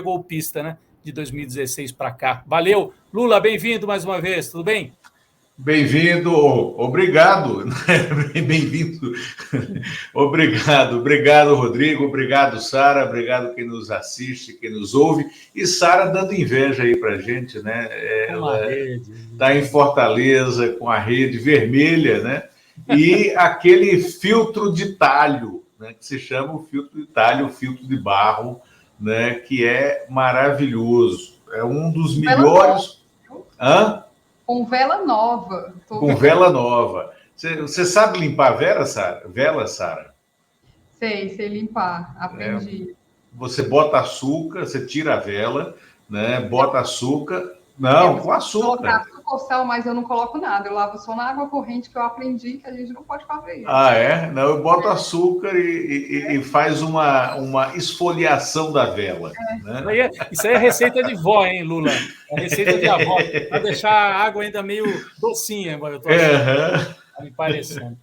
golpista, né? De 2016 para cá. Valeu. Lula, bem-vindo mais uma vez, tudo bem? Bem-vindo, obrigado, bem-vindo, obrigado, Rodrigo, obrigado, Sara, obrigado quem nos assiste, quem nos ouve, e Sara dando inveja aí pra gente, né? Ela está em Fortaleza com a rede vermelha, né? E aquele filtro de talho, né? Que se chama o filtro de talho, o filtro de barro, né? Que é maravilhoso, é um dos melhores. Hã? Com vela nova. Com vela nova. Você sabe limpar vela, Sara? Sei limpar. Aprendi. Você bota açúcar, você tira a vela, né? Bota açúcar. Não, com açúcar. Colocar açúcar ou sal, mas eu não coloco nada. Eu lavo só na água corrente, que eu aprendi que a gente não pode fazer isso. Ah, é? Não, eu boto açúcar e faz uma esfoliação da vela. Né? Isso aí é receita de vó, hein, Lula? É receita de avó. Para deixar a água ainda meio docinha, eu estou achando. Tá me parecendo.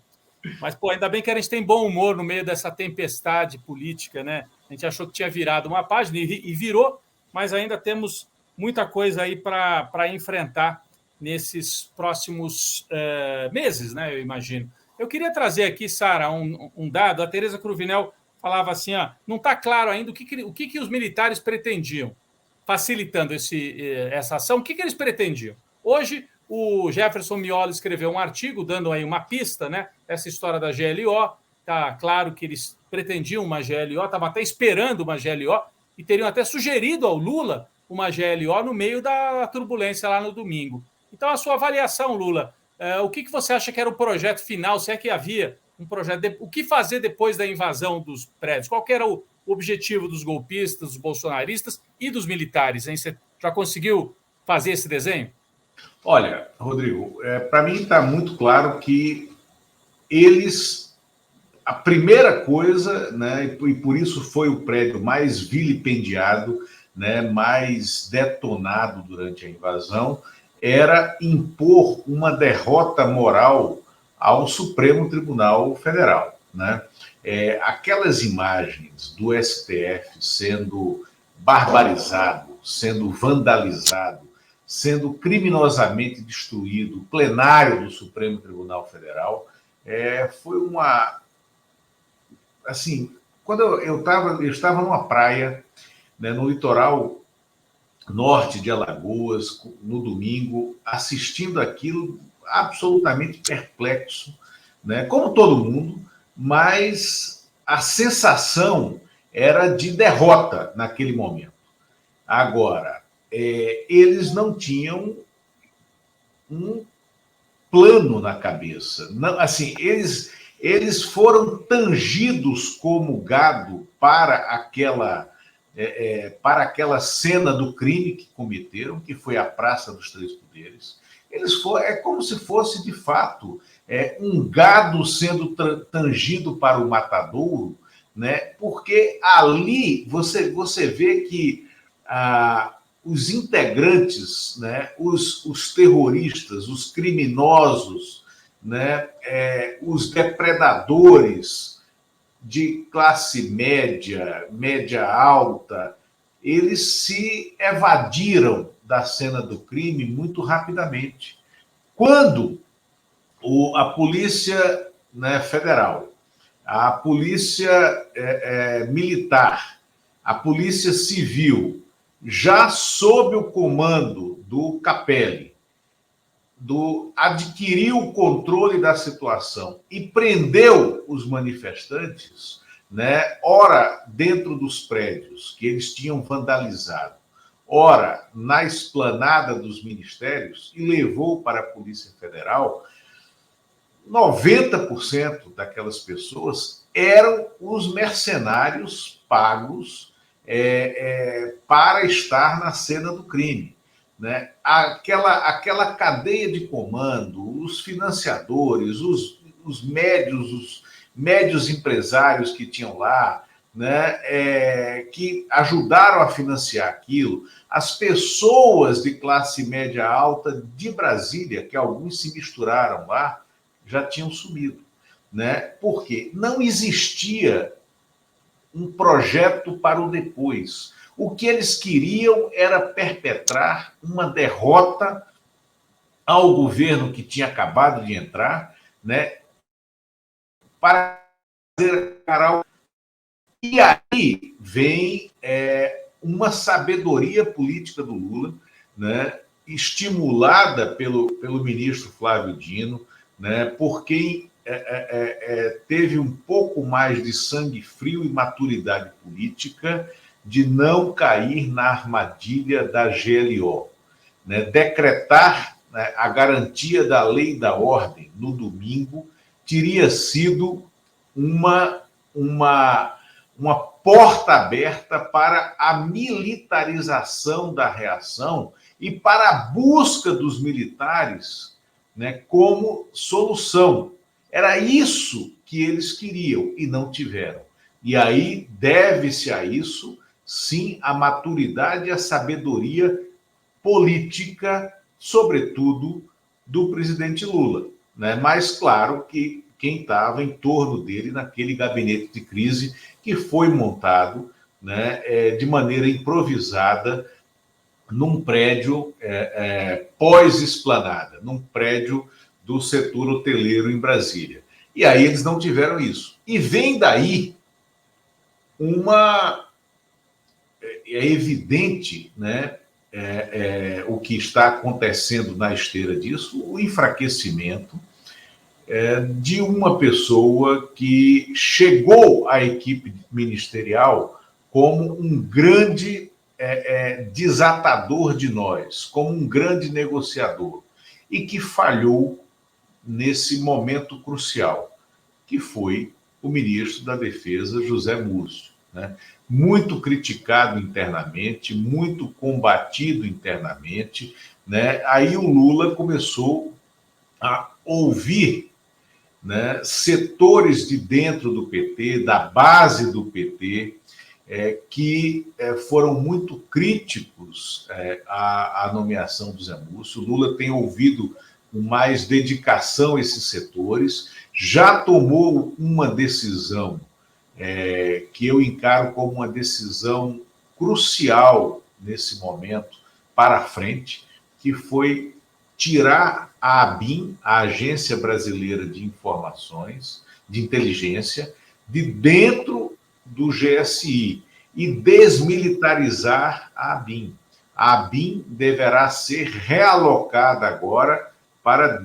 Mas, pô, ainda bem que a gente tem bom humor no meio dessa tempestade política, né? A gente achou que tinha virado uma página e virou, mas ainda temos muita coisa aí para enfrentar nesses próximos meses, né? Eu imagino. Eu queria trazer aqui, Sara, um dado. A Tereza Cruvinel falava assim, ó, não está claro ainda o que os militares pretendiam, facilitando essa ação. O que eles pretendiam? Hoje, o Jefferson Mioli escreveu um artigo dando aí uma pista, né? Essa história da GLO. Está claro que eles pretendiam uma GLO, estavam até esperando uma GLO e teriam até sugerido ao Lula uma GLO no meio da turbulência lá no domingo. Então, a sua avaliação, Lula, o que você acha que era o projeto final? Se é que havia um projeto, o que fazer depois da invasão dos prédios? Qual que era o objetivo dos golpistas, dos bolsonaristas e dos militares? Hein? Você já conseguiu fazer esse desenho? Olha, Rodrigo, para mim está muito claro que eles, a primeira coisa, né, e por isso foi o prédio mais vilipendiado, né, mais detonado durante a invasão, era impor uma derrota moral ao Supremo Tribunal Federal. Né? Aquelas imagens do STF sendo barbarizado, sendo vandalizado, sendo criminosamente destruído o plenário do Supremo Tribunal Federal, foi uma... Assim, quando eu estava numa praia, né, no litoral norte de Alagoas, no domingo, assistindo aquilo absolutamente perplexo, né, como todo mundo, mas a sensação era de derrota naquele momento. Agora, eles não tinham um plano na cabeça. Não, assim, eles foram tangidos como gado para aquela cena do crime que cometeram, que foi a Praça dos Três Poderes. É como se fosse, de fato, um gado sendo tangido para o matadouro, né? Porque ali você vê que os integrantes, né, os terroristas, os criminosos, né, os depredadores de classe média, média alta, eles se evadiram da cena do crime muito rapidamente. Quando a Polícia, né, Federal, a Polícia Militar, a Polícia Civil, já sob o comando do Capelli, adquiriu o controle da situação e prendeu os manifestantes, né, ora dentro dos prédios que eles tinham vandalizado, ora na esplanada dos ministérios, e levou para a Polícia Federal, 90% daquelas pessoas eram os mercenários pagos para estar na cena do crime. Né? Aquela cadeia de comando, os financiadores, os médios empresários que tinham lá, né? Que ajudaram a financiar aquilo, as pessoas de classe média alta de Brasília, que alguns se misturaram lá, já tinham sumido. Né? Porque não existia um projeto para o depois. O que eles queriam era perpetrar uma derrota ao governo que tinha acabado de entrar, né, para fazer caral. E aí vem uma sabedoria política do Lula, né, estimulada pelo ministro Flávio Dino, né, por quem teve um pouco mais de sangue frio e maturidade política de não cair na armadilha da GLO, né, decretar, né, a garantia da lei e da ordem no domingo teria sido uma porta aberta para a militarização da reação e para a busca dos militares, né, como solução. Era isso que eles queriam e não tiveram. E aí deve-se a isso, sim, a maturidade e a sabedoria política, sobretudo do presidente Lula, né? Mas claro que quem estava em torno dele naquele gabinete de crise que foi montado, né, de maneira improvisada num prédio pós-esplanada, num prédio do setor hoteleiro em Brasília. E aí eles não tiveram isso. E vem daí é evidente, né, o que está acontecendo na esteira disso, o enfraquecimento de uma pessoa que chegou à equipe ministerial como um grande desatador de nós, como um grande negociador, e que falhou nesse momento crucial, que foi o ministro da Defesa, José Múcio, né? Muito criticado internamente, muito combatido internamente, né? Aí o Lula começou a ouvir, né, setores de dentro do PT, da base do PT, que foram muito críticos à nomeação do Zé Múcio. O Lula tem ouvido com mais dedicação esses setores, já tomou uma decisão que eu encaro como uma decisão crucial nesse momento para frente, que foi tirar a ABIN, a Agência Brasileira de Informações, de Inteligência, de dentro do GSI e desmilitarizar a ABIN. A ABIN deverá ser realocada agora para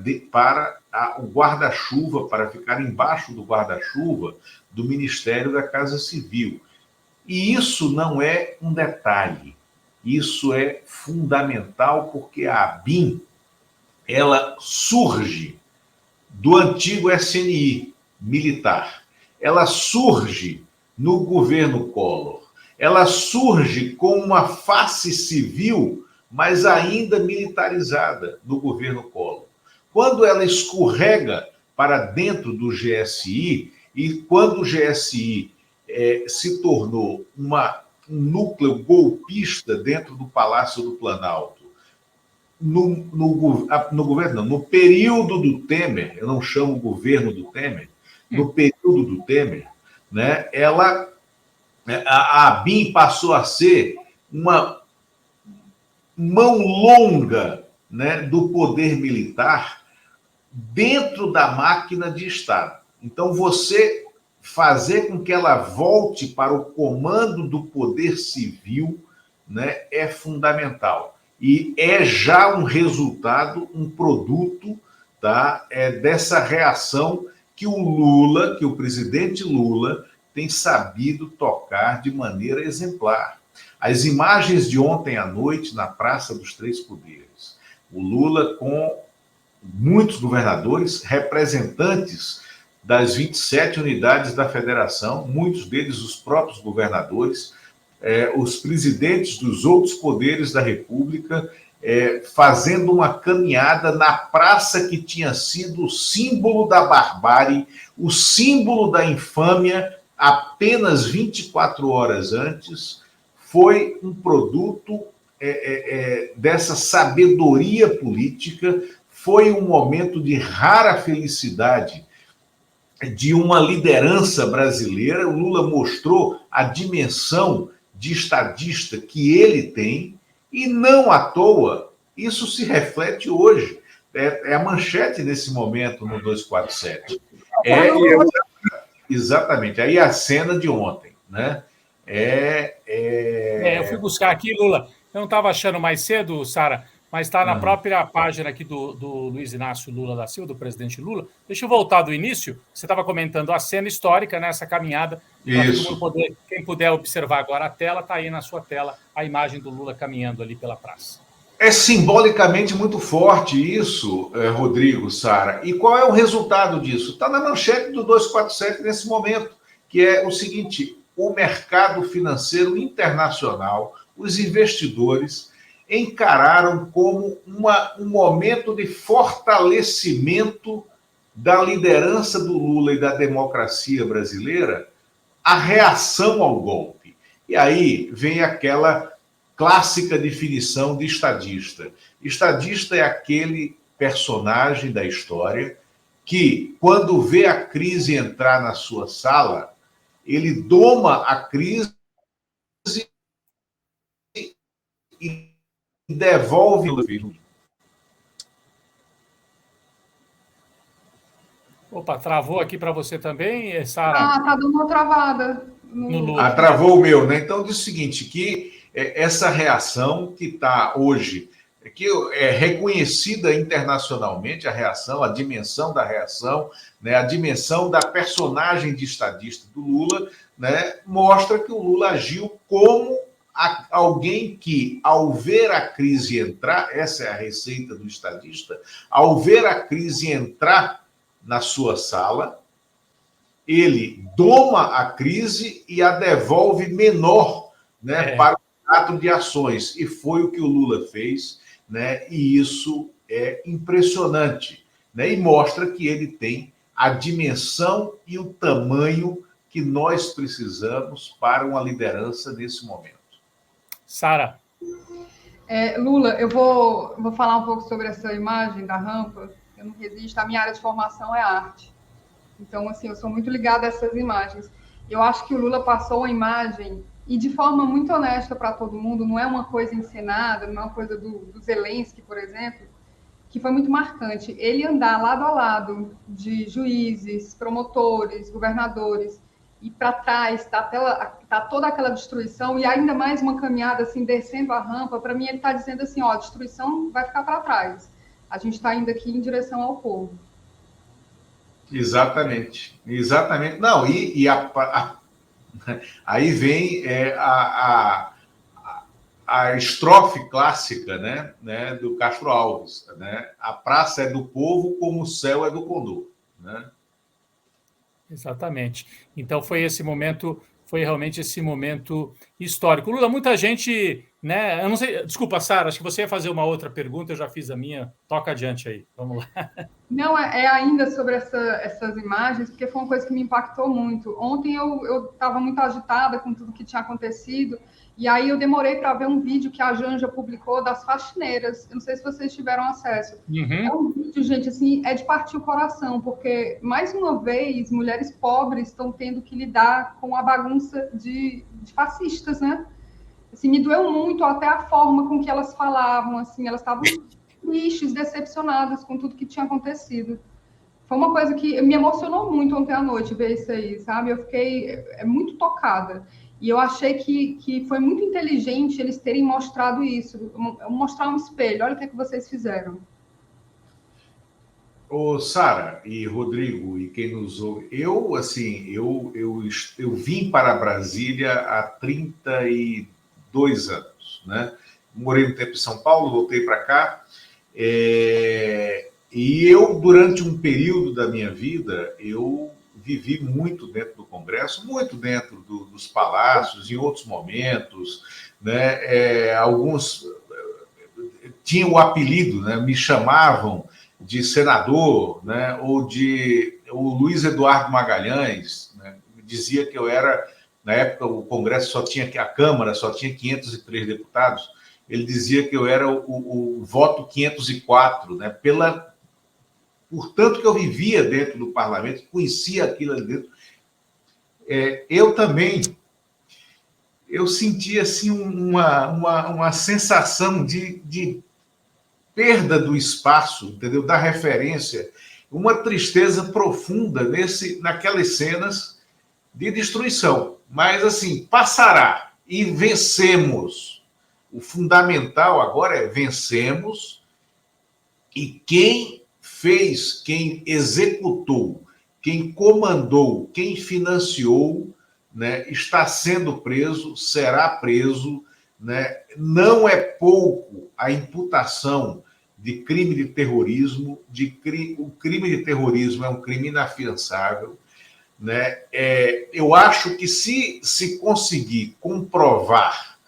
o guarda-chuva, para ficar embaixo do guarda-chuva do Ministério da Casa Civil. E isso não é um detalhe, isso é fundamental, porque a ABIN ela surge do antigo SNI militar, ela surge no governo Collor, ela surge com uma face civil, mas ainda militarizada no governo Collor. Quando ela escorrega para dentro do GSI, e quando o GSI se tornou um núcleo golpista dentro do Palácio do Planalto, no governo, não, no período do Temer, eu não chamo governo do Temer, no período do Temer, né, a ABIN passou a ser uma mão longa, né, do poder militar dentro da máquina de Estado. Então, você fazer com que ela volte para o comando do poder civil, né, é fundamental. E é já um resultado, um produto, tá, dessa reação que o presidente Lula tem sabido tocar de maneira exemplar. As imagens de ontem à noite na Praça dos Três Poderes, o Lula com muitos governadores, representantes das 27 unidades da federação, muitos deles os próprios governadores, os presidentes dos outros poderes da República, fazendo uma caminhada na praça que tinha sido o símbolo da barbárie, o símbolo da infâmia, apenas 24 horas antes. Foi um produto dessa sabedoria política, foi um momento de rara felicidade de uma liderança brasileira. O Lula mostrou a dimensão de estadista que ele tem, e não à toa, isso se reflete hoje. É a manchete nesse momento no 247. Exatamente. Aí a cena de ontem, né? Eu fui buscar aqui, Lula. Eu não estava achando mais cedo, Sara, mas está na própria página aqui do Luiz Inácio Lula da Silva, do presidente Lula. Deixa eu voltar do início. Você estava comentando a cena histórica, nessa caminhada. Para todo mundo poder, quem puder observar agora a tela, está aí na sua tela a imagem do Lula caminhando ali pela praça. É simbolicamente muito forte isso, Rodrigo, Sara. E qual é o resultado disso? Está na manchete do 247 nesse momento, que é o seguinte: o mercado financeiro internacional, os investidores, encararam como um momento de fortalecimento da liderança do Lula e da democracia brasileira, a reação ao golpe. E aí vem aquela clássica definição de estadista. Estadista é aquele personagem da história que, quando vê a crise entrar na sua sala, ele doma a crise e devolve o filho. Opa, travou aqui para você também, Sara? Tá dando uma travada. Travou o meu, né? Então diz o seguinte, que essa reação que está hoje, que é reconhecida internacionalmente, a reação, a dimensão da reação, né, a dimensão da personagem de estadista do Lula, né, mostra que o Lula agiu como alguém que, ao ver a crise entrar, essa é a receita do estadista, ao ver a crise entrar na sua sala, ele doma a crise e a devolve menor, né, para o ato de ações. E foi o que o Lula fez, né, e isso é impressionante, né, e mostra que ele tem a dimensão e o tamanho que nós precisamos para uma liderança nesse momento. Sara. Lula, eu vou falar um pouco sobre essa imagem da rampa. Eu não resisto, a minha área de formação é arte. Então, assim, eu sou muito ligada a essas imagens. Eu acho que o Lula passou uma imagem, e de forma muito honesta para todo mundo, não é uma coisa encenada, não é uma coisa do Zelensky, por exemplo, que foi muito marcante. Ele andar lado a lado de juízes, promotores, governadores, e para trás tá toda aquela destruição, e ainda mais uma caminhada assim, descendo a rampa, para mim ele está dizendo assim, a destruição vai ficar para trás. A gente está indo aqui em direção ao povo. Exatamente. Não, aí vem a estrofe clássica, né, do Castro Alves, né? A praça é do povo como o céu é do condor, né? Exatamente. Então foi realmente esse momento histórico. Lula, muita gente, né? Eu não sei, desculpa, Sara, acho que você ia fazer uma outra pergunta, eu já fiz a minha. Toca adiante aí, vamos lá. Não, ainda sobre essas imagens, porque foi uma coisa que me impactou muito. Ontem eu estava muito agitada com tudo que tinha acontecido, e aí eu demorei para ver um vídeo que a Janja publicou das faxineiras. Eu não sei se vocês tiveram acesso. Uhum. É um vídeo, gente, assim, é de partir o coração, porque, mais uma vez, mulheres pobres estão tendo que lidar com a bagunça de fascistas, né? Assim, me doeu muito até a forma com que elas falavam, assim, elas estavam tristes, decepcionadas com tudo que tinha acontecido. Foi uma coisa que me emocionou muito ontem à noite ver isso aí, sabe? Eu fiquei muito tocada. E eu achei que foi muito inteligente eles terem mostrado isso, mostrar um espelho. Olha o que é que vocês fizeram. Ô, Sara e Rodrigo e quem nos ouve, eu vim para Brasília há 32 anos, né? Morei um tempo em São Paulo, voltei para cá. E eu, durante um período da minha vida, eu vivi muito dentro do Congresso, muito dentro dos palácios, em outros momentos, né? Alguns tinham o apelido, né? Me chamavam de senador, né? Ou o Luiz Eduardo Magalhães, né? Dizia que eu era, na época o Congresso a Câmara só tinha 503 deputados, ele dizia que eu era o voto 504, né? Portanto, que eu vivia dentro do parlamento, conhecia aquilo ali dentro. Eu também eu senti assim, uma sensação de perda do espaço, entendeu? Da referência, uma tristeza profunda naquelas cenas de destruição. Mas, assim, passará e vencemos. O fundamental agora é vencemos, e quem fez, quem executou, quem comandou, quem financiou, né, está sendo preso, será preso, né? Não é pouco a imputação de crime de terrorismo, o crime de terrorismo é um crime inafiançável, né? Eu acho que se conseguir comprovar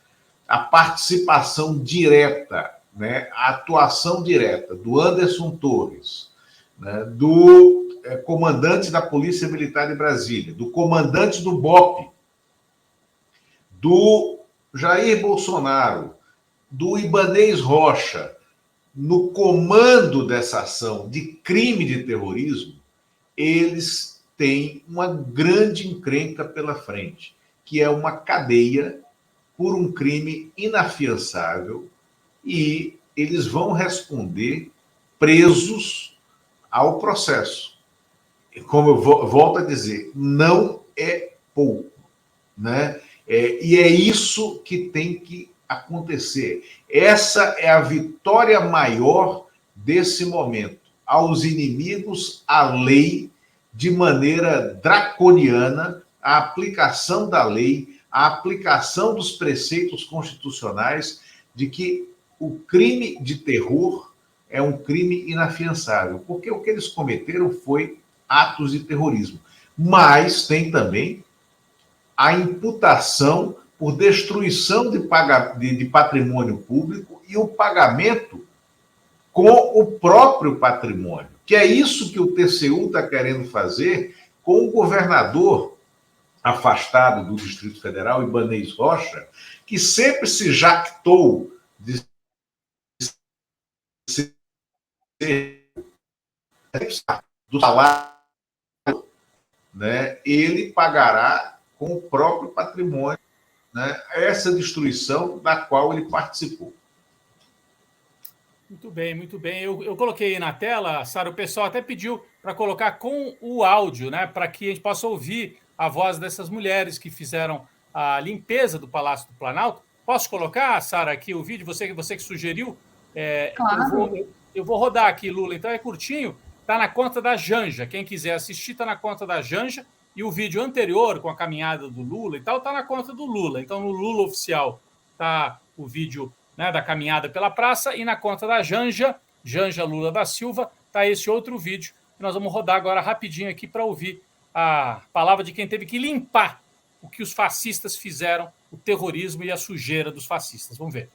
a participação direta, né, a atuação direta do Anderson Torres, né, do comandante da Polícia Militar de Brasília, do comandante do BOPE, do Jair Bolsonaro, do Ibanez Rocha, no comando dessa ação de crime de terrorismo, eles têm uma grande encrenca pela frente, que é uma cadeia por um crime inafiançável, e eles vão responder presos ao processo. Como eu volto a dizer, não é pouco, né? E é isso que tem que acontecer. Essa é a vitória maior desse momento. Aos inimigos, a lei, de maneira draconiana, a aplicação da lei, a aplicação dos preceitos constitucionais de que o crime de terror é um crime inafiançável, porque o que eles cometeram foi atos de terrorismo. Mas tem também a imputação por destruição de patrimônio público e o pagamento com o próprio patrimônio, que é isso que o TCU está querendo fazer com o governador afastado do Distrito Federal, Ibanez Rocha, que sempre se jactou de ser do salário, né? Ele pagará com o próprio patrimônio, né, essa destruição da qual ele participou. Muito bem, muito bem. Eu coloquei na tela, Sara, o pessoal até pediu para colocar com o áudio, né, para que a gente possa ouvir a voz dessas mulheres que fizeram a limpeza do Palácio do Planalto. Posso colocar, Sara, aqui o vídeo? Você que sugeriu? Claro. Eu vou rodar aqui, Lula. Então é curtinho, está na conta da Janja. Quem quiser assistir, está na conta da Janja. E o vídeo anterior, com a caminhada do Lula e tal, está na conta do Lula. Então, no Lula Oficial está o vídeo, né, da caminhada pela praça, e na conta da Janja, Janja Lula da Silva, está esse outro vídeo que nós vamos rodar agora rapidinho aqui para ouvir a palavra de quem teve que limpar o que os fascistas fizeram, o terrorismo e a sujeira dos fascistas. Vamos ver.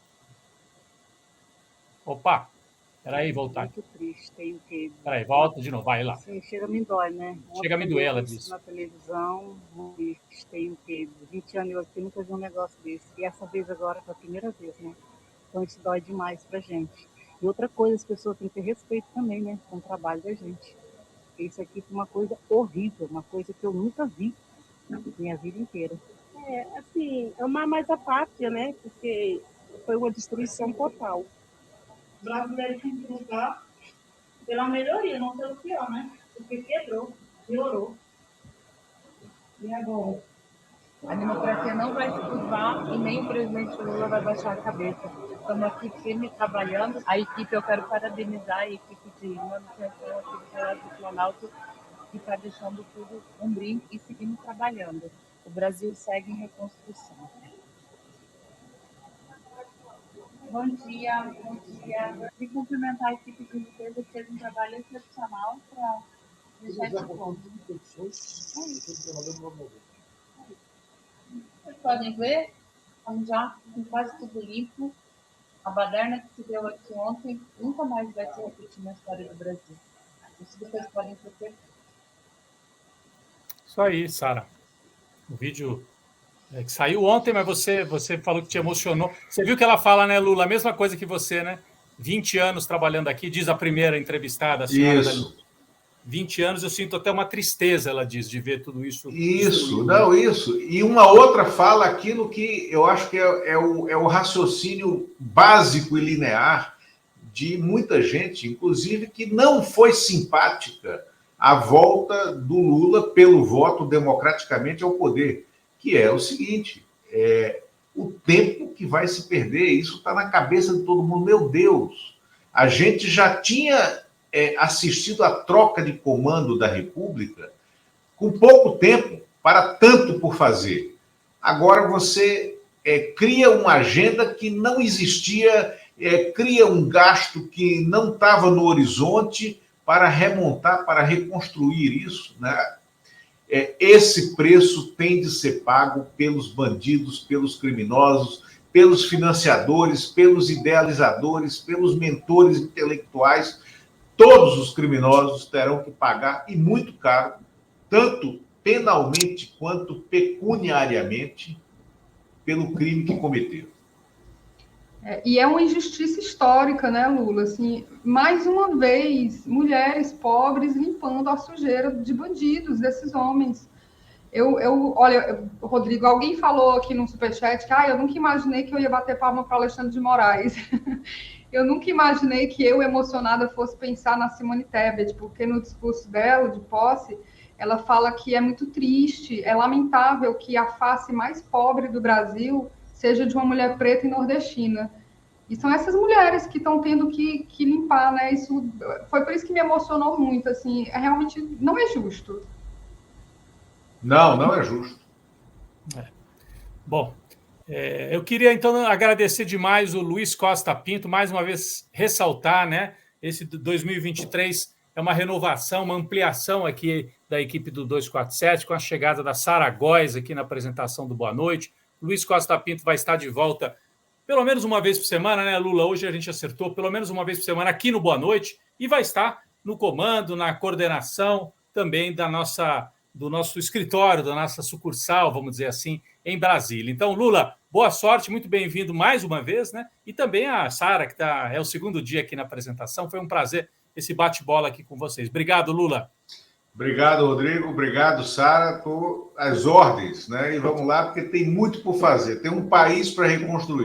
Opa! Peraí, voltar aqui. Muito triste, tenho que... Peraí, volta de novo, vai lá. Sim, chega a me dói, né? Chega a me doer, ela disse. Na televisão, tenho que 20 anos eu aqui, nunca vi um negócio desse. E essa vez agora foi a primeira vez, né? Então isso dói demais pra gente. E outra coisa, as pessoas têm que ter respeito também, né? Com o trabalho da gente. Porque isso aqui foi uma coisa horrível, uma coisa que eu nunca vi na minha vida inteira. Assim, é uma mais a pátria, né? Porque foi uma destruição total. Os brasileiros têm que lutar pela melhoria, não pelo pior, né? Porque quebrou, piorou. E agora? A democracia não vai se curvar e nem o presidente Lula vai baixar a cabeça. Estamos aqui firme trabalhando. A equipe, eu quero parabenizar a equipe de manutenção aqui do Palácio do Planalto, que está deixando tudo um brinco e seguindo trabalhando. O Brasil segue em reconstrução. Bom dia, bom dia. E cumprimentar a equipe de limpeza que fez um trabalho excepcional para deixar esse ponto. Vocês podem ver, estamos já com quase tudo limpo. A baderna que se deu aqui ontem nunca mais vai se repetir na história do Brasil. Isso vocês podem ter. Isso aí, Sara. O vídeo que saiu ontem, mas você falou que te emocionou. Você viu que ela fala, né, Lula? A mesma coisa que você, né? 20 anos trabalhando aqui, diz a primeira entrevistada, a senhora. Isso. 20 anos, eu sinto até uma tristeza, ela diz, de ver tudo isso. Isso, não, isso. E uma outra fala aquilo que eu acho que é o raciocínio básico e linear de muita gente, inclusive, que não foi simpática à volta do Lula pelo voto democraticamente ao poder, que é o seguinte, o tempo que vai se perder, isso está na cabeça de todo mundo. Meu Deus, a gente já tinha assistido à troca de comando da República com pouco tempo para tanto por fazer. Agora você cria uma agenda que não existia, cria um gasto que não estava no horizonte para remontar, para reconstruir isso, né? Esse preço tem de ser pago pelos bandidos, pelos criminosos, pelos financiadores, pelos idealizadores, pelos mentores intelectuais. Todos os criminosos terão que pagar, e muito caro, tanto penalmente quanto pecuniariamente, pelo crime que cometeram. E é uma injustiça histórica, né, Lula? Assim, mais uma vez, mulheres pobres limpando a sujeira de bandidos, desses homens. Olha, Rodrigo, alguém falou aqui no Superchat que eu nunca imaginei que eu ia bater palma para Alexandre de Moraes. Eu nunca imaginei que eu, emocionada, fosse pensar na Simone Tebet, porque no discurso dela, de posse, ela fala que é muito triste, é lamentável que a face mais pobre do Brasil seja de uma mulher preta e nordestina. E são essas mulheres que estão tendo que limpar, né? Isso foi por isso que me emocionou muito, assim, realmente não é justo. Não é justo. Bom, eu queria, então, agradecer demais o Luiz Costa Pinto, mais uma vez ressaltar, né? Esse 2023 é uma renovação, uma ampliação aqui da equipe do 247, com a chegada da Sara Góes aqui na apresentação do Boa Noite. Luiz Costa Pinto vai estar de volta pelo menos uma vez por semana, né, Lula? Hoje a gente acertou, pelo menos uma vez por semana aqui no Boa Noite, e vai estar no comando, na coordenação também do nosso escritório, da nossa sucursal, vamos dizer assim, em Brasília. Então, Lula, boa sorte, muito bem-vindo mais uma vez, né? E também a Sara, que é o segundo dia aqui na apresentação. Foi um prazer esse bate-bola aqui com vocês. Obrigado, Lula. Obrigado, Rodrigo. Obrigado, Sara, por as ordens, né? E vamos lá, porque tem muito por fazer. Tem um país para reconstruir.